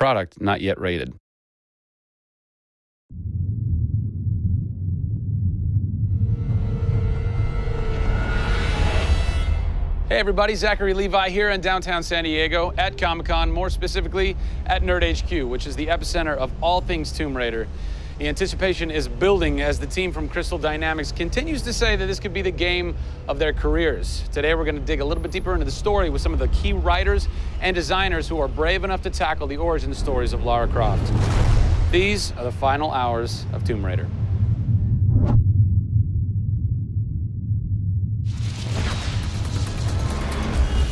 Product not yet rated. Hey everybody, Zachary Levi here in downtown San Diego at Comic-Con, more specifically at Nerd HQ, which is the epicenter of all things Tomb Raider. The anticipation is building as the team from Crystal Dynamics continues to say that this could be the game of their careers. Today we're going to dig a little bit deeper into the story with some of the key writers and designers who are brave enough to tackle the origin stories of Lara Croft. These are the final hours of Tomb Raider.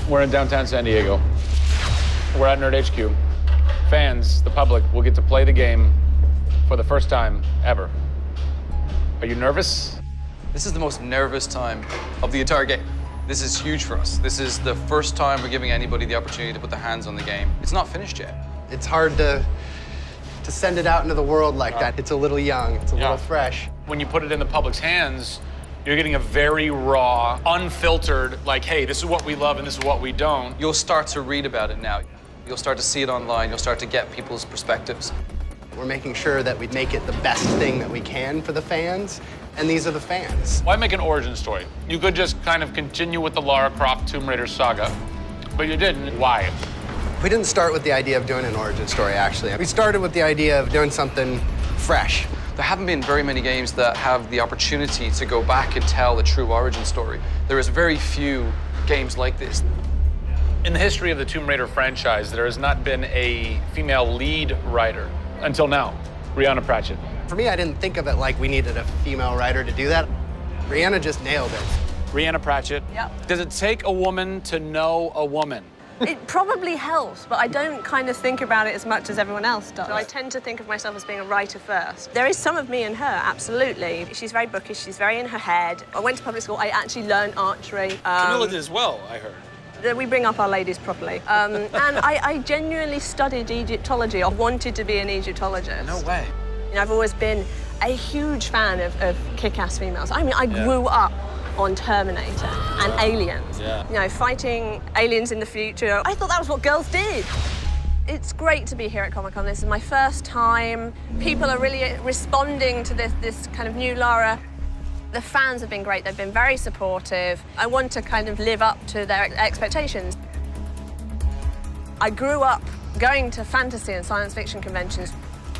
We're in downtown San Diego. We're at Nerd HQ. Fans, the public, will get to play the game for the first time ever. Are you nervous? This is the most nervous time of the entire game. This is huge for us. This is the first time we're giving anybody the opportunity to put their hands on the game. It's not finished yet. It's hard to send it out into the world like that. It's a little young, it's a little fresh. When you put it in the public's hands, you're getting a very raw, unfiltered, like, hey, this is what we love and this is what we don't. You'll start to read about it now. You'll start to see it online. You'll start to get people's perspectives. We're making sure that we make it the best thing that we can for the fans, and these are the fans. Why make an origin story? You could just kind of continue with the Lara Croft Tomb Raider saga, but you didn't. Why? We didn't start with the idea of doing an origin story, actually. We started with the idea of doing something fresh. There haven't been very many games that have the opportunity to go back and tell the true origin story. There is very few games like this. In the history of the Tomb Raider franchise, there has not been a female lead writer until now, Rhianna Pratchett. For me, I didn't think of it like we needed a female writer to do that. Rhianna just nailed it. Rhianna Pratchett. Yep. Does it take a woman to know a woman? It probably helps, but I don't kind of think about it as much as everyone else does. So I tend to think of myself as being a writer first. There is some of me in her, absolutely. She's very bookish, she's very in her head. I went to public school, I actually learned archery. Camilla did as well, I heard. We bring up our ladies properly. And I genuinely studied Egyptology. I wanted to be an Egyptologist. No way. You know, I've always been a huge fan of kick-ass females. I mean, I grew up on Terminator and Aliens. Yeah. You know, fighting aliens in the future. I thought that was what girls did. It's great to be here at Comic-Con. This is my first time. People are really responding to this kind of new Lara. The fans have been great. They've been very supportive. I want to kind of live up to their expectations. I grew up going to fantasy and science fiction conventions.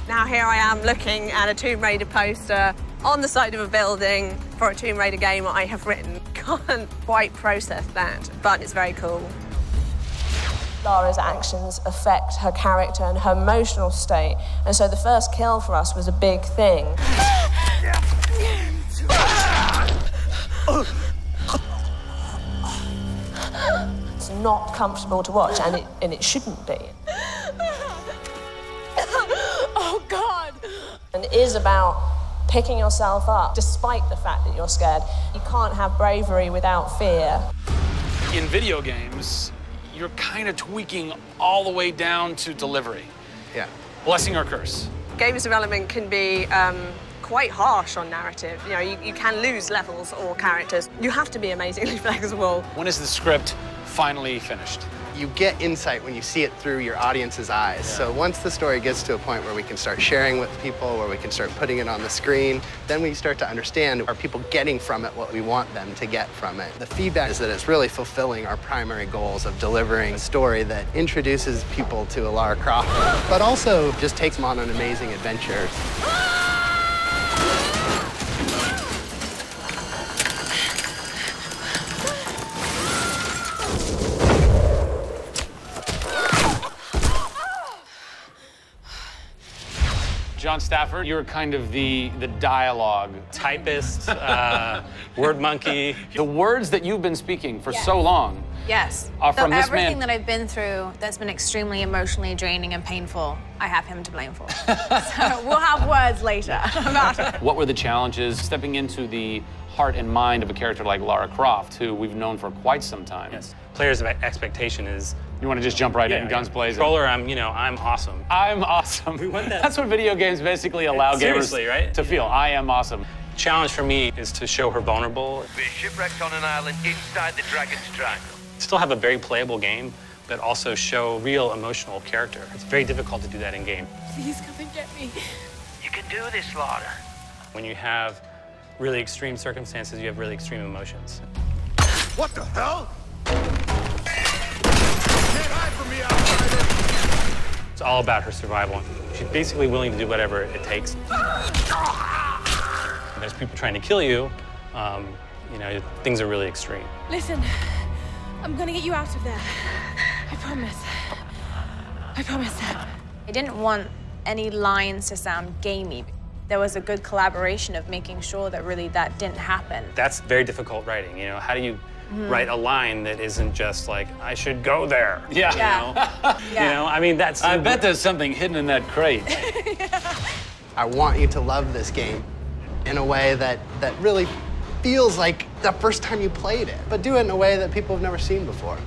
Now here I am looking at a Tomb Raider poster on the side of a building for a Tomb Raider game I have written. Can't quite process that, but it's very cool. Lara's actions affect her character and her emotional state, and so the first kill for us was a big thing. It's not comfortable to watch, and it shouldn't be. Oh, God! And it is about picking yourself up, despite the fact that you're scared. You can't have bravery without fear. In video games, you're kind of tweaking all the way down to delivery. Yeah. Blessing or curse. Games development can be quite harsh on narrative. You know, you can lose levels or characters. You have to be amazingly flexible. When is the script finally finished? You get insight when you see it through your audience's eyes. Yeah. So once the story gets to a point where we can start sharing with people, where we can start putting it on the screen, then we start to understand, are people getting from it what we want them to get from it? The feedback is that it's really fulfilling our primary goals of delivering a story that introduces people to Lara Croft, but also just takes them on an amazing adventure. John Stafford, you're kind of the dialogue typist, word monkey. The words that you've been speaking for so long. Yes. Are from this everything man. that I've been through that's been extremely emotionally draining and painful, I have him to blame for. So we'll have words later about it. What were the challenges stepping into the heart and mind of a character like Lara Croft, who we've known for quite some time? Yes. Players' expectation is. You want to just jump right in, guns blazing? Controller, I'm awesome. I'm awesome. We want that. That's what video games basically allow gamers right? to feel. I am awesome. Challenge for me is to show her vulnerable. We're shipwrecked on an island inside the Dragon's Triangle. Still have a very playable game, but also show real emotional character. It's very difficult to do that in game. Please come and get me. You can do this, Lara. When you have really extreme circumstances, you have really extreme emotions. What the hell? Can't hide from me, outsider! It's all about her survival. She's basically willing to do whatever it takes. There's people trying to kill you. You know, things are really extreme. Listen, I'm gonna get you out of there. I promise. I promise. I didn't want any lines to sound gamey. There was a good collaboration of making sure that really that didn't happen. That's very difficult writing, you know? How do you write a line that isn't just like, I should go there? Yeah. Yeah. You know? You know, I mean, that's... I bet there's something hidden in that crate. I want you to love this game in a way that really feels like the first time you played it, but do it in a way that people have never seen before.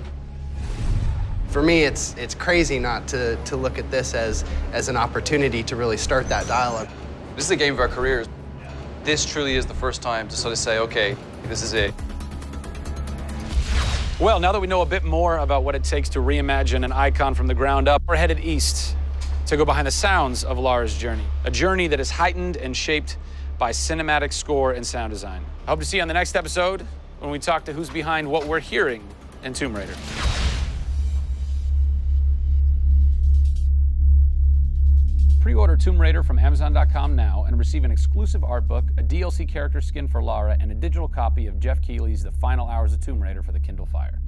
For me, it's crazy not to look at this as an opportunity to really start that dialogue. This is a game of our careers. This truly is the first time to sort of say, okay, this is it. Well, now that we know a bit more about what it takes to reimagine an icon from the ground up, we're headed east to go behind the sounds of Lara's journey, a journey that is heightened and shaped by cinematic score and sound design. I hope to see you on the next episode when we talk to who's behind what we're hearing in Tomb Raider. Pre-order Tomb Raider from Amazon.com now and receive an exclusive art book, a DLC character skin for Lara, and a digital copy of Jeff Keighley's The Final Hours of Tomb Raider for the Kindle Fire.